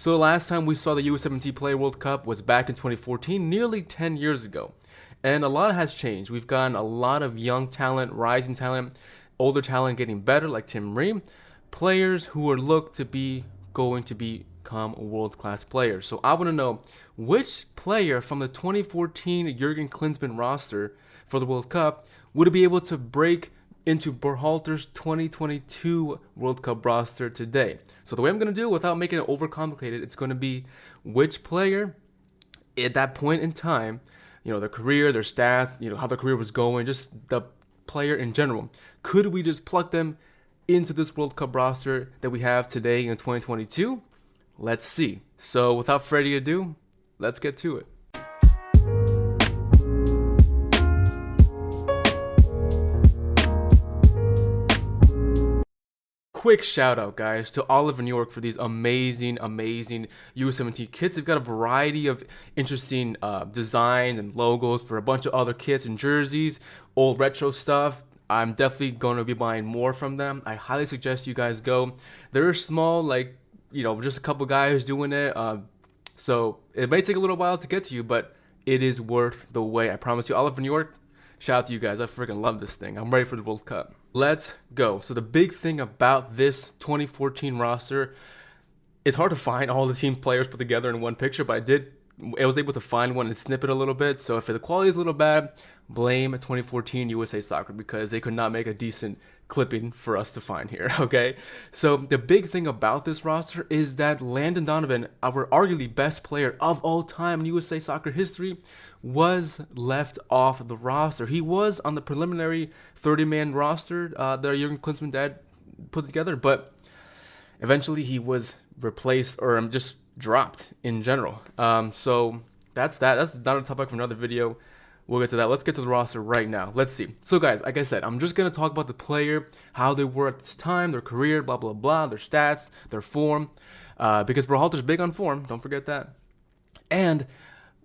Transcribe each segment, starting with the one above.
So the last time we saw the USMNT Player World Cup was back in 2014, nearly 10 years ago. And a lot has changed. We've gotten a lot of young talent, rising talent, older talent getting better like Tim Ream, players who are looked to be going to become world-class players. So I want to know which player from the 2014 Jurgen Klinsmann roster for the World Cup would be able to break into berhalters' 2022 World Cup roster today. So the way I'm going to do it without making it overcomplicated, it's going to be which player at that point in time, their career, their stats, how their career was going, just the player in general. Could we just plug them into this World Cup roster that we have today in 2022? Let's see. So without further ado, let's get to it. Quick shout out, guys, to Oliver New York for these amazing USMNT kits. They've got a variety of interesting designs and logos for a bunch of other kits and jerseys, old retro stuff. I'm definitely going to be buying more from them. I highly suggest you guys go. They're small, just a couple guys doing it. So it may take a little while to get to you, but it is worth the wait. I promise you. Oliver New York, shout out to you guys. I freaking love this thing. I'm ready for the World Cup. Let's go. So the big thing about this 2014 roster, it's hard to find all the team players put together in one picture, but I was able to find one and snip it a little bit. So if the quality is a little bad, blame 2014 USA Soccer because they could not make a decent clipping for us to find here, okay? So the big thing about this roster is that Landon Donovan, our arguably best player of all time in USA Soccer history, was left off the roster. He was on the preliminary 30-man roster that Jurgen Klinsmann dad put together, but eventually he was replaced or just dropped in general. So that's that. That's not a topic for another video. We'll get to that. Let's get to the roster right now. Let's see. So guys, like I said, I'm just going to talk about the player, how they were at this time, their career, blah, blah, blah, their stats, their form, because berhalter's big on form. Don't forget that. And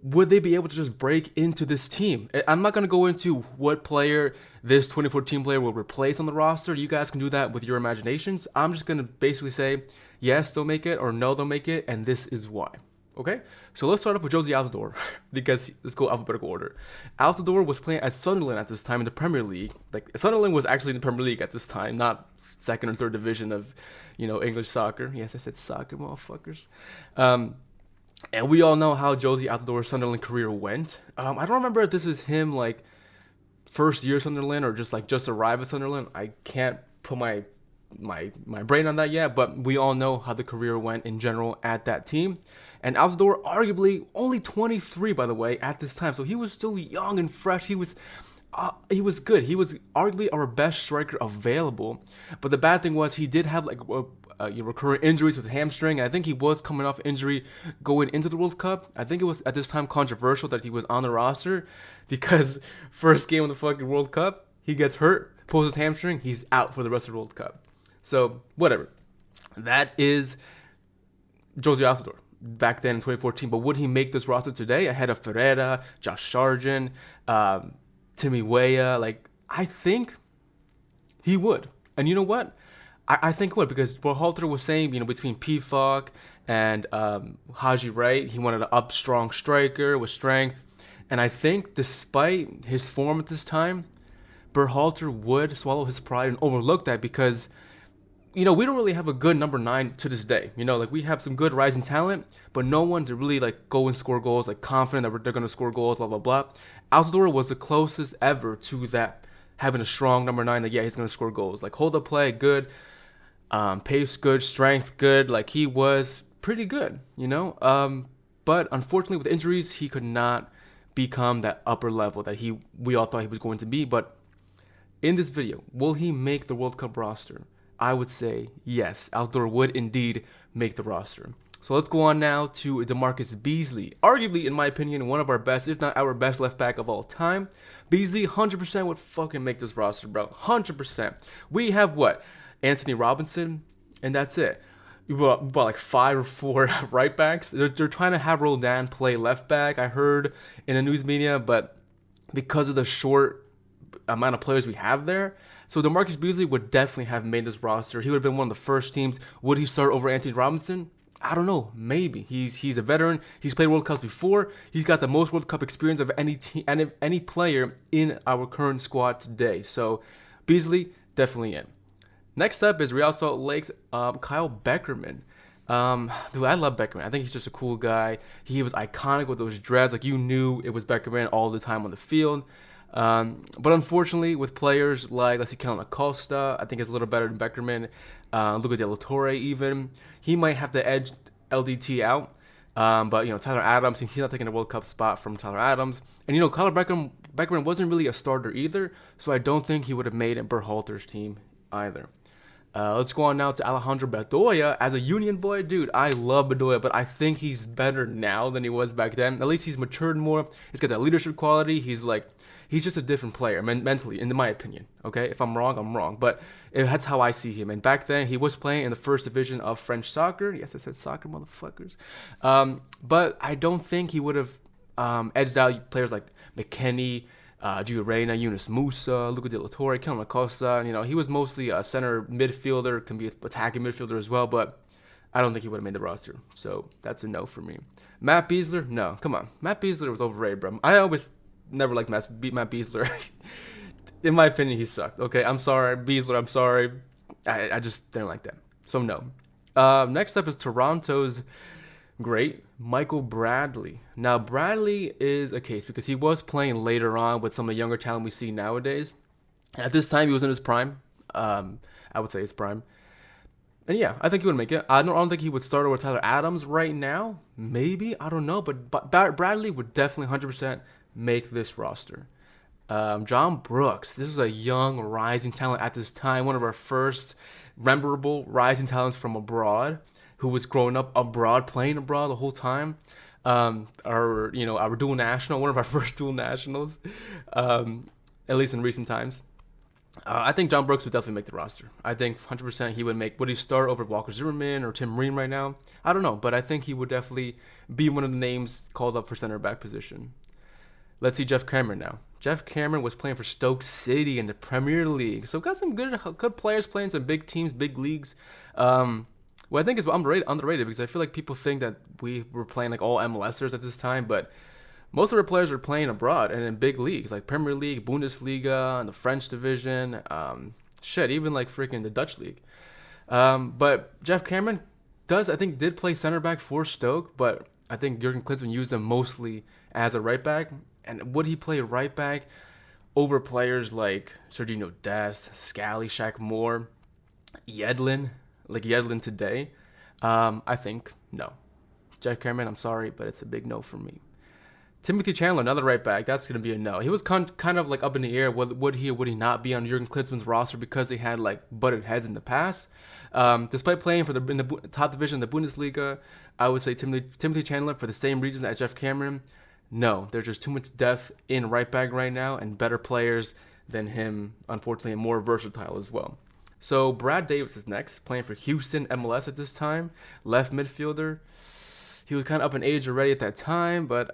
would they be able to just break into this team? I'm not going to go into what player this 2014 player will replace on the roster. You guys can do that with your imaginations. I'm just going to basically say, yes, they'll make it, or no, they'll make it, and this is why. Okay, so let's start off with Josie Altidore because let's go alphabetical order. Altidore was playing at Sunderland at this time in the Premier League. Sunderland was actually in the Premier League at this time, not second or third division of, English soccer. Yes, I said soccer, motherfuckers. And we all know how Josie Altidore's Sunderland career went. I don't remember if this is him first year Sunderland or just arrived at Sunderland. I can't put my brain on that yet, but we all know how the career went in general at that team. And Altidore, arguably only 23, by the way, at this time, so he was still young and fresh. He was good. He was arguably our best striker available. But the bad thing was he did have recurrent injuries with hamstring. I think he was coming off injury going into the World Cup. I think it was at this time controversial that he was on the roster because first game of the fucking World Cup, he gets hurt, pulls his hamstring, he's out for the rest of the World Cup. So whatever. That is Josie Altidore back then in 2014. But would he make this roster today ahead of Ferreira, Josh Sargent, Timmy Weah? I think he would. And you know what? I think he would, because berhalter was saying, between Pifok and Haji Wright, he wanted an up strong striker with strength. And I think despite his form at this time, berhalter would swallow his pride and overlook that because we don't really have a good number 9 to this day. We have some good rising talent, but no one to really go and score goals, confident that they're going to score goals, blah, blah, blah. Altidore was the closest ever to that, having a strong number 9 that, he's going to score goals. Hold up play, good, pace, good, strength, good. He was pretty good, But unfortunately with injuries, he could not become that upper level that we all thought he was going to be. But in this video, will he make the World Cup roster? I would say yes, Altidore would indeed make the roster. So let's go on now to DeMarcus Beasley. Arguably, in my opinion, one of our best, if not our best left back of all time. Beasley, 100% would fucking make this roster, bro. 100%. We have what? Anthony Robinson, and that's it. We've got 5 or 4 right backs. They're trying to have Roldan play left back, I heard in the news media, but because of the short amount of players we have there, so DeMarcus Beasley would definitely have made this roster. He would have been one of the first teams. Would he start over Anthony Robinson? I don't know. Maybe he's a veteran. He's played World Cups before. He's got the most World Cup experience of any team and any player in our current squad today. So Beasley definitely in. Next up is Real Salt Lake's Kyle Beckerman. Dude, I love Beckerman. I think he's just a cool guy. He was iconic with those dreads. Like, you knew it was Beckerman all the time on the field. But unfortunately, with players like, let's see, Kellen Acosta, I think is a little better than Beckerman. Luca De La Torre even. He might have to edge LDT out. But, Tyler Adams, he's not taking a World Cup spot from Tyler Adams. And, Kyle Beckerman wasn't really a starter either, so I don't think he would have made a berhalters team either. Let's go on now to Alejandro Bedoya. As a Union boy, dude, I love Bedoya, but I think he's better now than he was back then. At least he's matured more. He's got that leadership quality. He's just a different player mentally, in my opinion. Okay, if I'm wrong, I'm wrong. But that's how I see him. And back then, he was playing in the first division of French soccer. Yes, I said soccer, motherfuckers. But I don't think he would have edged out players like McKennie, Gio Reyna, Yunus Musa, Luca De La Torre, Kellen Acosta. He was mostly a center midfielder, can be an attacking midfielder as well, but I don't think he would have made the roster. So that's a no for me. Matt Beasler, no. Come on. Matt Beasler was overrated, bro. I always never liked Matt Beasler. In my opinion, he sucked. Okay, I'm sorry. Beasler, I'm sorry. I just didn't like that. So no. Next up is Toronto's great Michael Bradley. Now, Bradley is a case because he was playing later on with some of the younger talent we see nowadays. At this time, he was in his prime. I would say his prime. And yeah, I think he would make it. I don't think he would start over Tyler Adams right now. Maybe. I don't know. But Bradley would definitely 100% make this roster. John Brooks. This is a young, rising talent at this time. One of our first memorable rising talents from abroad, who was growing up abroad, playing abroad the whole time. Our dual national, one of our first dual nationals, at least in recent times. I think John Brooks would definitely make the roster. I think 100% he would make. Would he start over Walker Zimmerman or Tim Marine right now? I don't know, but I think he would definitely be one of the names called up for center back position. Let's see Jeff Cameron now. Jeff Cameron was playing for Stoke City in the Premier League, so got some good players playing some big teams, big leagues. What I think is underrated because I feel like people think that we were playing like all MLSers at this time, but most of our players were playing abroad and in big leagues like Premier League, Bundesliga, and the French division. Even like freaking the Dutch league. But Jeff Cameron did play center back for Stoke, but I think Jurgen Klinsmann used him mostly as a right back. And would he play right back over players like Serginho Dest, Scally, Shaq Moore, Yedlin? Like Yedlin today? I think no. Jeff Cameron, I'm sorry, but it's a big no for me. Timothy Chandler, another right back, that's going to be a no. He was kind of like up in the air. Would he or would he not be on Jurgen Klinsmann's roster because they had like butted heads in the past? Despite playing in the top division of the Bundesliga, I would say Timothy Chandler, for the same reasons as Jeff Cameron, no. There's just too much depth in right back right now and better players than him, unfortunately, and more versatile as well. So Brad Davis is next, playing for Houston MLS at this time, left midfielder. He was kind of up in age already at that time, but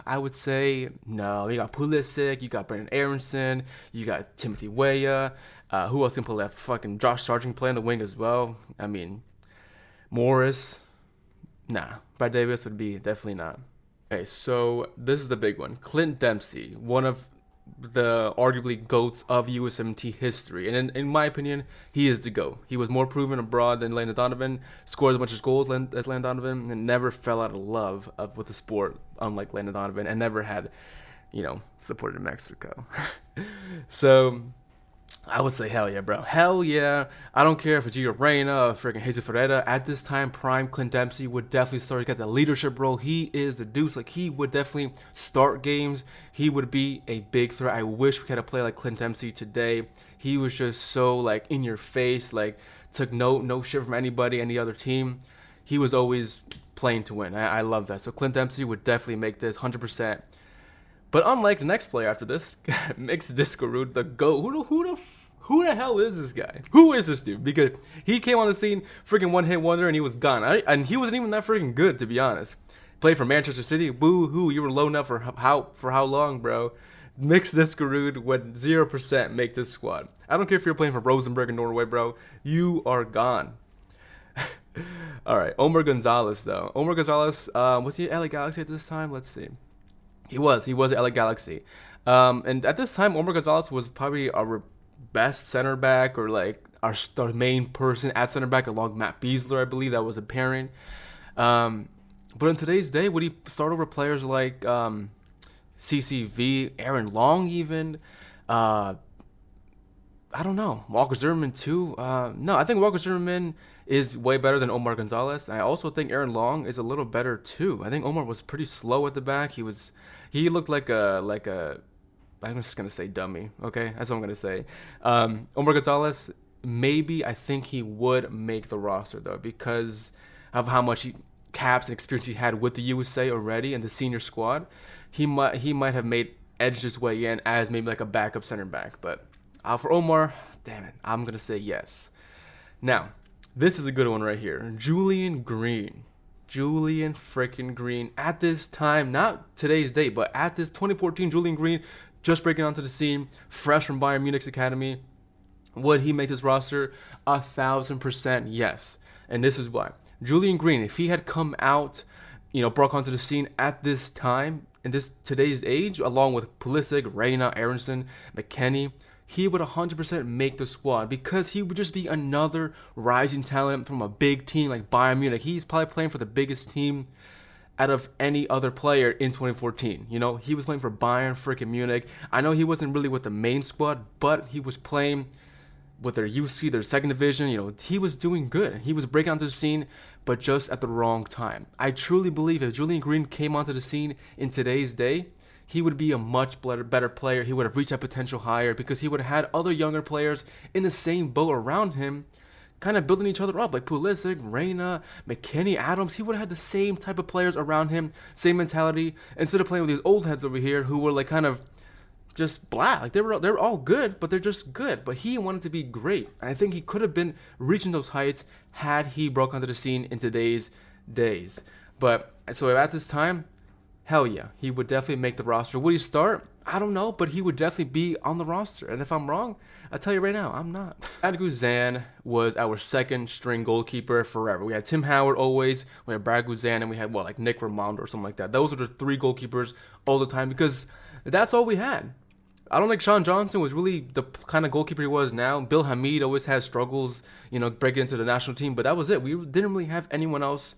I would say no. You got Pulisic, you got Brandon Aronson, you got Timothy Weah. Who else can play left? Fucking Josh Sargent playing the wing as well. I mean, Morris. Nah, Brad Davis would be definitely not. Okay, so this is the big one. Clint Dempsey, one of the arguably GOATs of USMNT history. And in my opinion, he is the GOAT. He was more proven abroad than Landon Donovan, scored as much goals as Landon Donovan, and never fell out of love with the sport, unlike Landon Donovan, and never had, supported Mexico. So I would say hell yeah, bro. Hell yeah. I don't care if it's Gio Reyna or freaking Jesus Ferreira. At this time, prime Clint Dempsey would definitely start. He got that leadership role. He is the deuce. Like, he would definitely start games. He would be a big threat. I wish we had a player like Clint Dempsey today. He was just so, like, in your face. Like, took no shit from anybody, any other team. He was always playing to win. I love that. So Clint Dempsey would definitely make this 100%. But unlike the next player after this, Mixed Disco Root, the GOAT. Who the hell is this guy? Who is this dude? Because he came on the scene, freaking one-hit wonder, and he was gone. And he wasn't even that freaking good, to be honest. Played for Manchester City. Boo-hoo, you were low enough for how long, bro? Mixed Disco Root would 0% make this squad. I don't care if you're playing for Rosenborg in Norway, bro. You are gone. All right, Omar Gonzalez though. Omar Gonzalez, was he at LA Galaxy at this time? Let's see. He was at LA Galaxy, and at this time, Omar Gonzalez was probably our best center back, or like our main person at center back, along Matt Beasler, I believe that was apparent. Um, but in today's day, would he start over players like CCV, Aaron Long, even? Uh, I don't know. Walker Zimmerman too. No, I think Walker Zimmerman is way better than Omar Gonzalez. I also think Aaron Long is a little better too. I think Omar was pretty slow at the back. He looked like a I'm just gonna say dummy. Okay, that's what I'm gonna say. Omar Gonzalez, maybe I think he would make the roster though, because of how much caps and experience he had with the USA already and the senior squad. He might have made edged his way in as maybe like a backup center back, but for Omar, damn it, I'm gonna say yes. Now, this is a good one right here. Julian Green. Julian freaking Green. At this time, not today's date, but at this 2014, Julian Green just breaking onto the scene, fresh from Bayern Munich's academy. Would he make this roster? 1,000% yes. And this is why. Julian Green, if he had come out, broke onto the scene at this time, in this today's age, along with Pulisic, Reyna, Aronson, McKennie, he would 100% make the squad, because he would just be another rising talent from a big team like Bayern Munich. He's probably playing for the biggest team out of any other player in 2014. He was playing for Bayern freaking Munich. I know he wasn't really with the main squad, but he was playing with their UC, their second division. He was doing good. He was breaking onto the scene, but just at the wrong time. I truly believe if Julian Green came onto the scene in today's day, he would be a much better player. He would have reached that potential higher, because he would have had other younger players in the same boat around him, kind of building each other up, like Pulisic, Reyna, McKennie, Adams. He would have had the same type of players around him, same mentality, instead of playing with these old heads over here who were like kind of just blah. Like they're all good, but they're just good. But he wanted to be great. And I think he could have been reaching those heights had he broke onto the scene in today's days. But so at this time, hell yeah, he would definitely make the roster. Would he start? I don't know, but he would definitely be on the roster. And if I'm wrong, I'll tell you right now, I'm not. Brad Guzan was our second string goalkeeper forever. We had Tim Howard always, we had Brad Guzan, and we had, like Nick Raimondo or something like that. Those were the three goalkeepers all the time, because that's all we had. I don't think Sean Johnson was really the kind of goalkeeper he was now. Bill Hamid always had struggles, breaking into the national team, but that was it. We didn't really have anyone else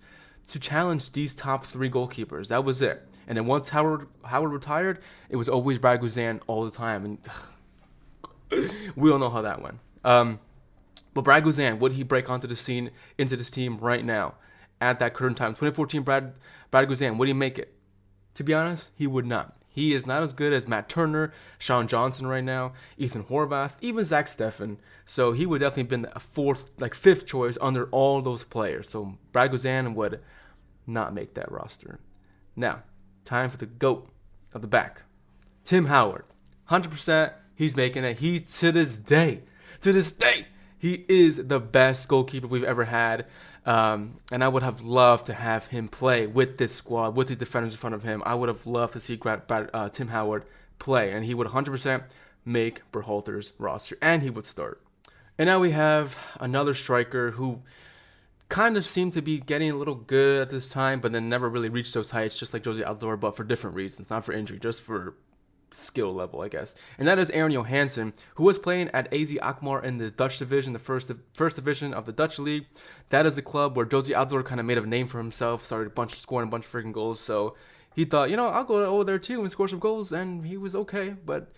to challenge these top three goalkeepers. That was it. And then once Howard retired, it was always Brad Guzan all the time. And we all know how that went. But Brad Guzan, would he break onto the scene, into this team right now at that current time? 2014 Brad Guzan, would he make it? To be honest, he would not. He is not as good as Matt Turner, Sean Johnson right now, Ethan Horvath, even Zach Steffen. So he would definitely have been a fifth choice under all those players. So Brad Guzan would not make that roster. Now, time for the GOAT of the back. Tim Howard. 100% he's making it. To this day, he is the best goalkeeper we've ever had. And I would have loved to have him play with this squad, with the defenders in front of him. I would have loved to see Tim Howard play, and he would 100% make berhalters' roster, and he would start. And now we have another striker who kind of seemed to be getting a little good at this time, but then never really reached those heights, just like Josie Altidore, but for different reasons, not for injury, just for skill level, I guess. And that is Aaron Johansson, who was playing at AZ Alkmaar in the Dutch division, the first division of the Dutch league. That is a club where Josie Altidore kind of made a name for himself, started scoring a bunch of freaking goals. So he thought, I'll go over there too and score some goals, and he was okay, but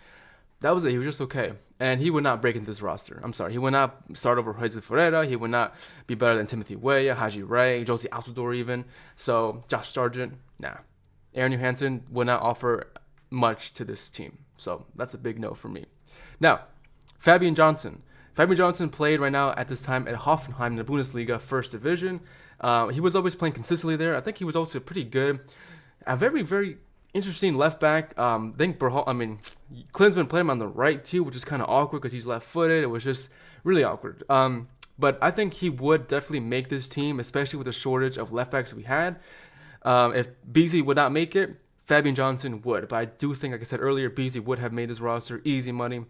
that was it. He was just okay. And he would not break into this roster. I'm sorry. He would not start over Jose Ferreira. He would not be better than Timothy Weah, Haji Ray, Josie Altidore even. So Josh Sargent, nah. Aaron Johansson would not offer much to this team. So that's a big no for me. Now, Fabian Johnson. Fabian Johnson played right now at this time at Hoffenheim in the Bundesliga first division. He was always playing consistently there. I think he was also pretty good. A very, very interesting left back. I think Klinsmann played him on the right too, which is kind of awkward because he's left-footed. It was just really awkward. But I think he would definitely make this team, especially with the shortage of left backs we had. If Beasley would not make it, Fabian Johnson would. But I do think, like I said earlier, Beasley would have made his roster. Easy money.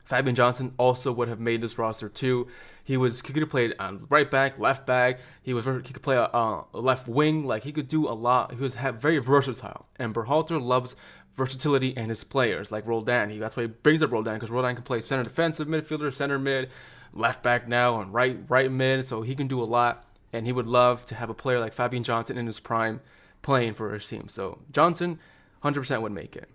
Fabian Johnson also would have made this roster too. He could have played on right back, left back. He could play a left wing. Like, he could do a lot. He was very versatile. And Berhalter loves versatility in his players, like Roldan. That's why he brings up Roldan, because Roldan can play center defensive midfielder, center mid, left back now, and right mid. So he can do a lot. And he would love to have a player like Fabian Johnson in his prime playing for his team. So Johnson, 100% would make it.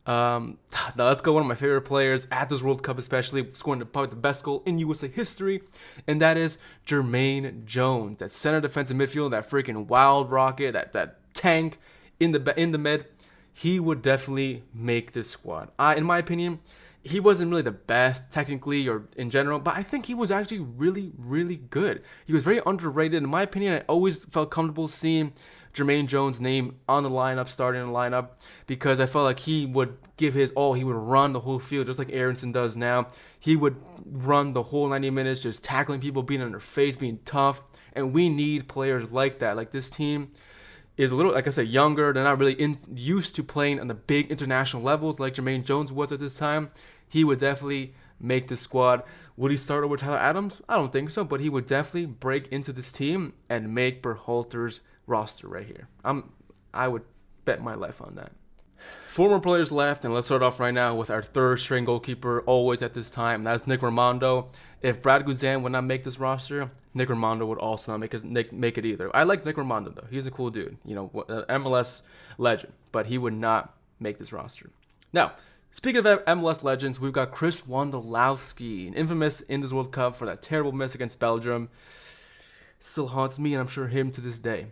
Now let's go one of my favorite players at this World Cup, especially scoring probably the best goal in USA history, and that is Jermaine Jones, that center defensive midfield, that freaking wild rocket, that tank in the mid. He would definitely make this squad. In my opinion, he wasn't really the best technically or in general, but I think he was actually really, really good. He was very underrated. In my opinion, I always felt comfortable seeing Jermaine Jones' name on the lineup, starting in the lineup, because I felt like he would give his all. He would run the whole field just like Aronson does now. He would run the whole 90 minutes, just tackling people, being on their face, being tough. And we need players like that. Like, this team is a little, like I said, younger. They're not really used to playing on the big international levels like Jermaine Jones was at this time. He would definitely make the squad. Would he start over Tyler Adams? I don't think so, but he would definitely break into this team and make Berhalter's roster right here. I would bet my life on that. 4 more players left, and let's start off right now with our third string goalkeeper, always at this time. That's Nick Rimando. If Brad Guzan would not make this roster, Nick Rimando would also not make it either. I like Nick Rimando, though. He's a cool dude, MLS legend, but he would not make this roster. Now, speaking of MLS legends, we've got Chris Wondolowski, infamous in this World Cup for that terrible miss against Belgium. It still haunts me, and I'm sure him to this day.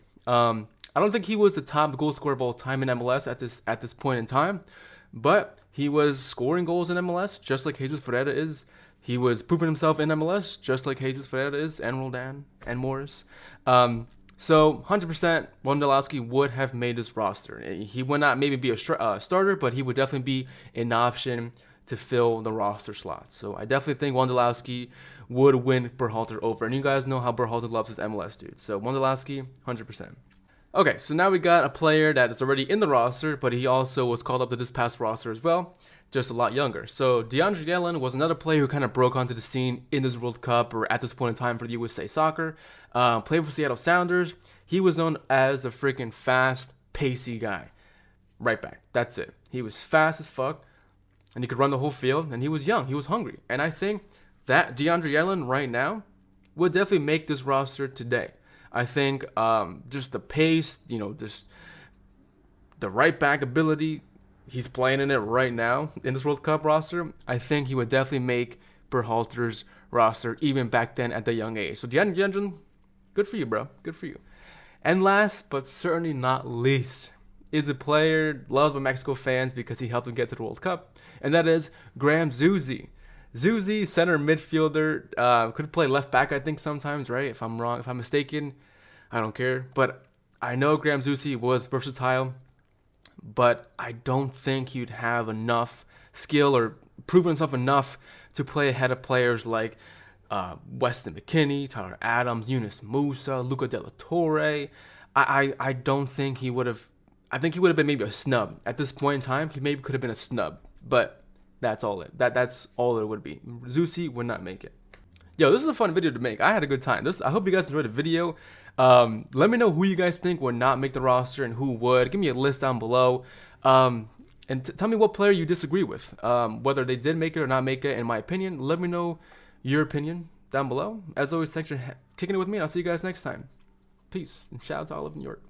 I don't think he was the top goal scorer of all time in MLS at this point in time, but he was scoring goals in MLS just like Jesus Ferreira is. He was proving himself in MLS just like Jesus Ferreira is, and Roldan and Morris. So 100% Wondolowski would have made this roster. He would not maybe be a starter, but he would definitely be an option to fill the roster slot. So I definitely think Wondolowski would win Berhalter over. And you guys know how Berhalter loves his MLS dude. So Wondolowski, 100%. Okay, so now we got a player that is already in the roster, but he also was called up to this past roster as well, just a lot younger. So DeAndre Yellen was another player who kind of broke onto the scene in this World Cup, or at this point in time for the USA Soccer. Played for Seattle Sounders. He was known as a freaking fast, pacey guy. Right back. That's it. He was fast as fuck, and he could run the whole field, and he was young. He was hungry. And I think that DeAndre Yellen right now would definitely make this roster today. I think just the pace, just the right back ability, he's playing in it right now in this World Cup roster. I think he would definitely make Berhalter's roster even back then at the young age. So DeAndre, good for you, bro. Good for you. And last but certainly not least is a player loved by Mexico fans because he helped them get to the World Cup, and that is Graham Zusi. Zusi, center midfielder, could play left back, I think, sometimes, right? If I'm wrong, if I'm mistaken, I don't care. But I know Graham Zusi was versatile, but I don't think he'd have enough skill or proven himself enough to play ahead of players like Weston McKennie, Tyler Adams, Yunus Musa, Luca De La Torre. I don't think he would have. I think he would have been maybe a snub. At this point in time, he maybe could have been a snub, but that's all that's all it would be. Zusi would not make it. Yo, this is a fun video to make. I had a good time. I hope you guys enjoyed the video. Let me know who you guys think would not make the roster and who would. Give me a list down below. And tell me what player you disagree with. Whether they did make it or not make it, in my opinion. Let me know your opinion down below. As always, thanks for kicking it with me. I'll see you guys next time. Peace. And shout out to all of New York.